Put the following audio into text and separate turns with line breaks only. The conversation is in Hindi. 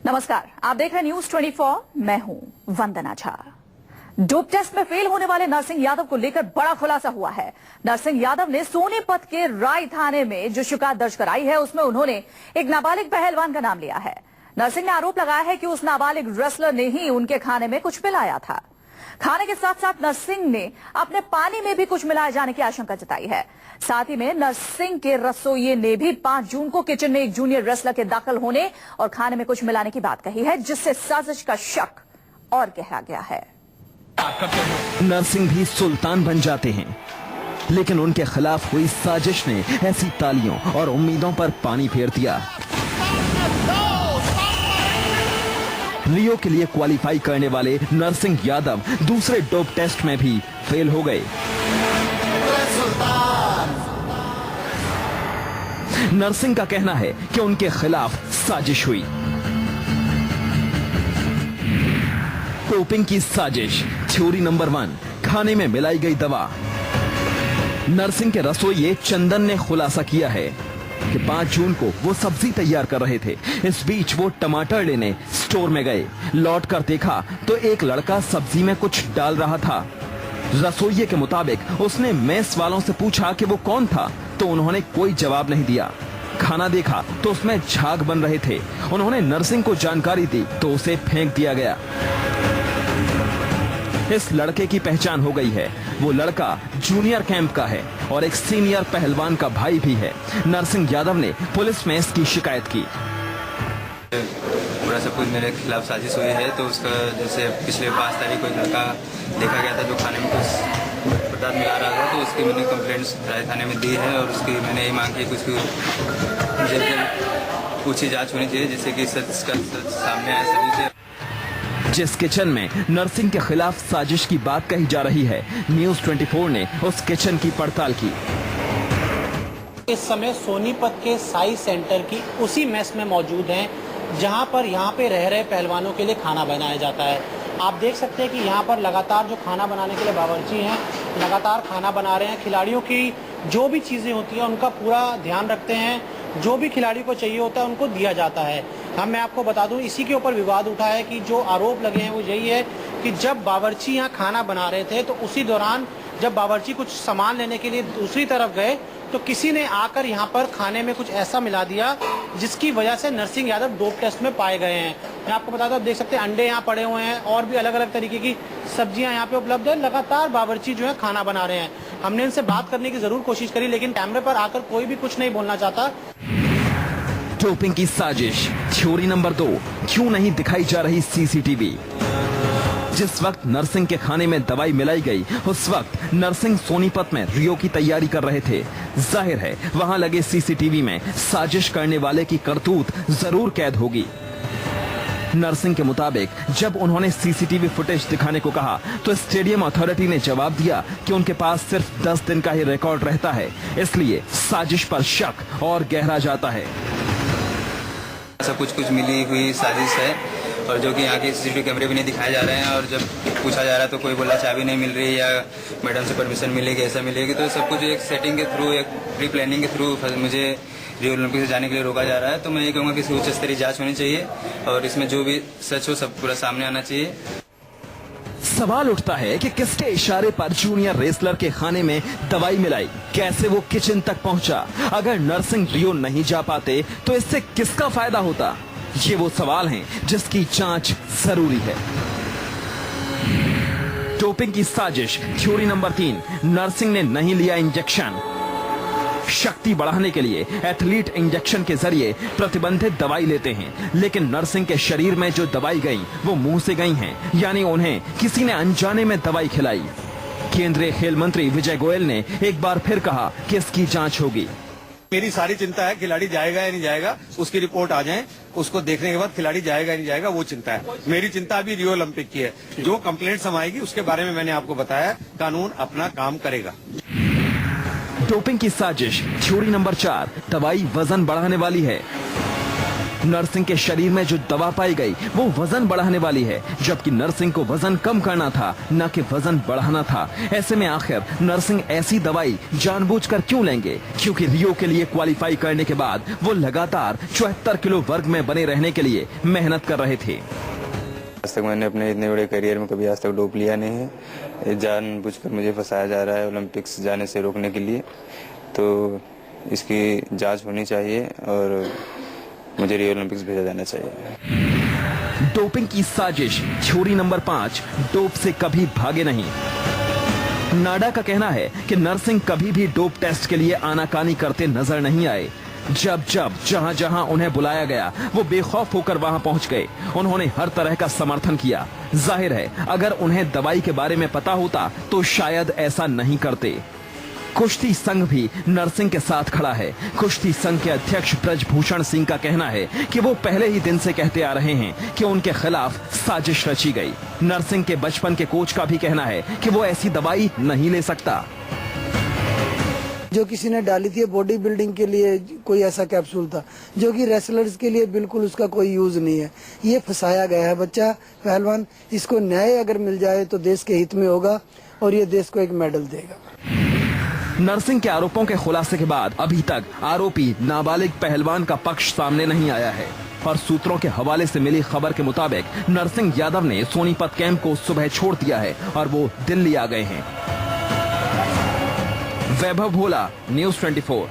नमस्कार, आप देख रहे हैं न्यूज 24। मैं हूं वंदना झा। डोप टेस्ट में फेल होने वाले नरसिंह यादव को लेकर बड़ा खुलासा हुआ है। नरसिंह यादव ने सोनीपत के राय थाने में जो शिकायत दर्ज कराई है, उसमें उन्होंने एक नाबालिग पहलवान का नाम लिया है। नरसिंह ने आरोप लगाया है कि उस नाबालिग रेसलर ने ही उनके खाने में कुछ मिलाया था। खाने के साथ साथ नरसिंह ने अपने पानी में भी कुछ मिलाए जाने की आशंका जताई है। साथ ही में नरसिंह के रसोइये ने भी 5 जून को किचन में एक जूनियर रेसलर के दाखिल होने और खाने में कुछ मिलाने की बात कही है, जिससे साजिश का शक और गहरा गया है।
नरसिंह भी सुल्तान बन जाते हैं, लेकिन उनके खिलाफ हुई साजिश ने ऐसी तालियों और उम्मीदों पर पानी फेर दिया। रियो के लिए क्वालिफाई करने वाले नरसिंह यादव दूसरे डोप टेस्ट में भी फेल हो गए। नरसिंह का कहना है कि उनके खिलाफ साजिश हुई। डोपिंग की साजिश थ्योरी नंबर 1, खाने में मिलाई गई दवा। नरसिंह के रसोइये चंदन ने खुलासा किया है कि 5 जून को वो सब्जी तैयार कर रहे थे। इस बीच वो टमाटर लेने स्टोर में गए। लौट कर देखा तो एक लड़का सब्जी में कुछ डाल रहा था। रसोइये के मुताबिक उसने मेस वालों से पूछा कि वो कौन था, तो उन्होंने कोई जवाब नहीं दिया। खाना देखा तो उसमें झाग बन रहे थे। उन्होंने नरसिंह को जानकारी दी तो उसे फेंक दिया गया। इस लड़के की पहचान हो गई है। वो लड़का जूनियर कैंप का है और एक सीनियर पहलवान का भाई भी है। नरसिंह यादव ने पुलिस में इसकी शिकायत की।
पूरा सब कुछ मेरे खिलाफ साजिश हुई है। तो उसका जैसे पिछले 5 तारीख को एक लड़का देखा गया था जो खाने में कुछ पदार्थ मिला रहा था, तो उसकी मैंने कंप्लेंट्स राय थाने में दी है और उसकी मैंने यही मांग की कि उसकी जल्द कुछ ही जाँच होनी चाहिए, जिससे कि सच का सच सामने आए सभी से।
जिस किचन में नरसिंह के खिलाफ साजिश की बात कही जा रही है, न्यूज 24 ने उस किचन की पड़ताल की।
इस समय सोनीपत के साई सेंटर की उसी मेस में मौजूद हैं, जहां पर यहाँ पे रह रहे पहलवानों के लिए खाना बनाया जाता है। आप देख सकते हैं कि यहाँ पर लगातार जो खाना बनाने के लिए बावर्ची हैं, लगातार खाना बना रहे हैं। खिलाड़ियों की जो भी चीज़ें होती हैं उनका पूरा ध्यान रखते हैं। जो भी खिलाड़ी को चाहिए होता है उनको दिया जाता है। मैं आपको बता दूं, इसी के ऊपर विवाद उठा है कि जो आरोप लगे हैं वो यही है कि जब बावर्ची यहाँ खाना बना रहे थे, तो उसी दौरान जब बावर्ची कुछ सामान लेने के लिए दूसरी तरफ गए, तो किसी ने आकर यहाँ पर खाने में कुछ ऐसा मिला दिया जिसकी वजह से नरसिंह यादव डोप टेस्ट में पाए गए हैं। मैं आपको बता दूं, आप देख सकते हैं अंडे यहाँ पड़े हुए हैं और भी अलग अलग तरीके की सब्जियां यहाँ पे उपलब्ध है। लगातार बावर्ची जो है खाना बना रहे हैं। हमने इनसे बात करने की जरूर कोशिश करी, लेकिन कैमरे पर आकर कोई भी कुछ नहीं बोलना चाहता।
डोपिंग की साजिश थ्योरी नंबर 2, क्यों नहीं दिखाई जा रही सीसीटीवी। जिस वक्त नरसिंह के खाने में दवाई मिलाई गई, उस वक्त नरसिंह सोनीपत में रियो की तैयारी कर रहे थे। जाहिर है वहां लगे सीसीटीवी में साजिश करने वाले की करतूत जरूर कैद होगी। नरसिंह के मुताबिक जब उन्होंने सीसीटीवी फुटेज दिखाने को कहा, तो स्टेडियम अथॉरिटी ने जवाब दिया कि उनके पास सिर्फ 10 दिन का ही रिकॉर्ड रहता है, इसलिए साजिश पर शक और गहरा जाता है।
ऐसा कुछ मिली हुई साजिश है, और जो कि यहाँ के सीसीटीवी कैमरे भी नहीं दिखाए जा रहे हैं। और जब पूछा जा रहा है तो कोई बोला चाबी नहीं मिल रही या मैडम से परमिशन मिलेगी, ऐसा मिलेगी। तो सब कुछ एक सेटिंग के थ्रू, एक प्री प्लानिंग के थ्रू मुझे रियो ओलंपिक से जाने के लिए रोका जा रहा है। तो मैं ये कहूँगा कि उच्च स्तरीय जाँच होनी चाहिए और इसमें जो भी सच हो सब पूरा सामने आना चाहिए।
सवाल उठता है कि किसके इशारे पर जूनियर रेसलर के खाने में दवाई मिलाई, कैसे वो किचन तक पहुंचा। अगर नरसिंह रियो नहीं जा पाते तो इससे किसका फायदा होता? ये वो सवाल हैं जिसकी जांच जरूरी है। डोपिंग की साजिश थ्योरी नंबर 3, नरसिंह ने नहीं लिया इंजेक्शन। शक्ति बढ़ाने के लिए एथलीट इंजेक्शन के जरिए प्रतिबंधित दवाई लेते हैं, लेकिन नरसिंह के शरीर में जो दवाई गई वो मुंह से गई हैं, यानी उन्हें किसी ने अनजाने में दवाई खिलाई। केंद्रीय खेल मंत्री विजय गोयल ने एक बार फिर कहा कि इसकी जांच होगी।
मेरी सारी चिंता है खिलाड़ी जाएगा या नहीं जाएगा, उसकी रिपोर्ट आ जाए, उसको देखने के बाद खिलाड़ी जाएगा या नहीं जाएगा वो चिंता है। मेरी चिंता अभी रियो ओलंपिक की है। जो कंप्लेंट हम आएगी उसके बारे में मैंने आपको बताया, कानून अपना काम करेगा।
डोपिंग की साजिश थ्योरी नंबर 4, दवाई वजन बढ़ाने वाली है। नरसिंह के शरीर में जो दवा पाई गई वो वजन बढ़ाने वाली है, जबकि नरसिंह को वजन कम करना था, न कि वजन बढ़ाना था। ऐसे में आखिर नरसिंह ऐसी दवाई जानबूझकर क्यों लेंगे? क्योंकि रियो के लिए क्वालिफाई करने के बाद वो लगातार 74 किलो वर्ग में बने रहने के लिए मेहनत कर रहे थे।
आज तक मैंने अपने इतने बड़े करियर में कभी आज तक डोप लिया नहीं है। जानबूझकर मुझे फंसाया जा रहा है ओलंपिक्स जाने से रोकने के लिए, तो इसकी जांच होनी चाहिए और मुझे रियो ओलंपिक्स भेजा जाना चाहिए।
डोपिंग की साजिश थ्योरी नंबर 5, डोप से कभी भागे नहीं। नाडा का कहना है कि नरसिंह कभी भी डोप टेस्ट के लिए आनाकानी करते नजर नहीं आए। जब जहां जहां उन्हें बुलाया गया वो बेखौफ होकर वहां पहुंच गए। उन्होंने हर तरह का समर्थन किया। जाहिर है अगर उन्हें दवाई के बारे में पता होता तो शायद ऐसा नहीं करते। कुश्ती संघ भी नरसिंह के साथ खड़ा है। कुश्ती संघ के अध्यक्ष ब्रजभूषण सिंह का कहना है कि वो पहले ही दिन से कहते आ रहे हैं कि उनके खिलाफ साजिश रची गई। नरसिंह के बचपन के कोच का भी कहना है कि वो ऐसी दवाई नहीं ले सकता।
जो किसी ने डाली थी बॉडी बिल्डिंग के लिए कोई ऐसा कैप्सूल था जो कि रेसलर्स के लिए बिल्कुल उसका कोई यूज नहीं है। ये फंसाया गया है बच्चा पहलवान। इसको न्याय अगर मिल जाए तो देश के हित में होगा और ये देश को एक मेडल देगा।
नरसिंह के आरोपों के खुलासे के बाद अभी तक आरोपी नाबालिग पहलवान का पक्ष सामने नहीं आया है और सूत्रों के हवाले से मिली खबर के मुताबिक नरसिंह यादव ने सोनीपत कैंप को सुबह छोड़ दिया है और वो दिल्ली आ गए हैं। वैभव भोला, न्यूज़ 24।